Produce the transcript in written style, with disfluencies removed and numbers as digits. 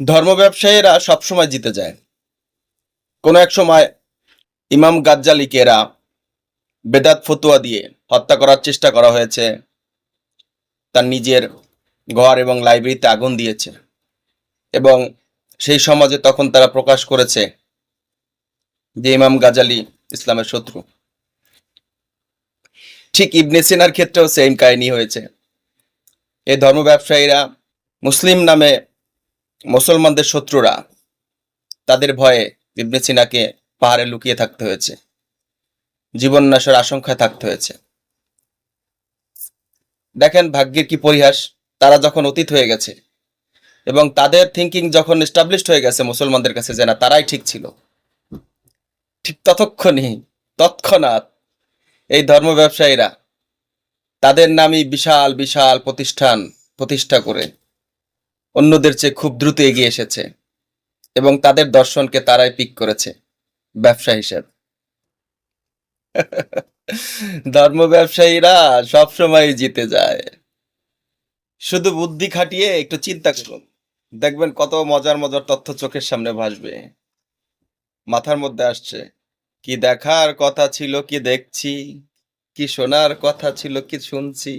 ধর্ম ব্যবসায়ীরা সবসময় জিতে যায়। কোনো এক সময় ইমাম গাজ্জালিকে এরা বেদাত ফতুয়া দিয়ে হত্যা করার চেষ্টা করা হয়েছে। তার নিজের ঘর এবং লাইব্রেরিতে আগুন দিয়েছে এবং সেই সমাজে তখন তারা প্রকাশ করেছে যে ইমাম গাজ্জালি ইসলামের শত্রু। ঠিক ইবনে সিনার ক্ষেত্রেও সেম কাহিনী হয়েছে। এই ধর্ম ব্যবসায়ীরা মুসলিম নামে মুসলমানদের শত্রুরা, তাদের ভয়ে ইবনে সিনাকে পাহাড়ে লুকিয়ে থাকতে হয়েছে, জীবন নাশের আশঙ্কায় থাকতে হয়েছে। দেখেন ভাগ্যের কি পরিহাস, তারা যখন অতীত হয়ে গেছে এবং তাদের থিঙ্কিং যখন এস্টাবলিশড হয়ে গেছে মুসলমানদের কাছে যে না তারাই ঠিক ছিল, ঠিক তৎক্ষণাৎ এই ধর্ম ব্যবসায়ীরা তাদের নামই বিশাল বিশাল প্রতিষ্ঠান প্রতিষ্ঠা করে অন্যদের চেয়ে খুব দ্রুত এগিয়ে এসেছে এবং তাদের দর্শনকে তারাই পিক করেছে ব্যবসা হিসেবে। ধর্ম ব্যবসায়ীরা সবসময় জিতে যায়। শুধু বুদ্ধি খাটিয়ে একটু চিন্তা করুন, দেখবেন কত মজার মজার তথ্য চোখের সামনে ভাসবে, মাথার মধ্যে আসছে। কি দেখার কথা ছিল কি দেখছি, কি শোনার কথা ছিল কি শুনছি।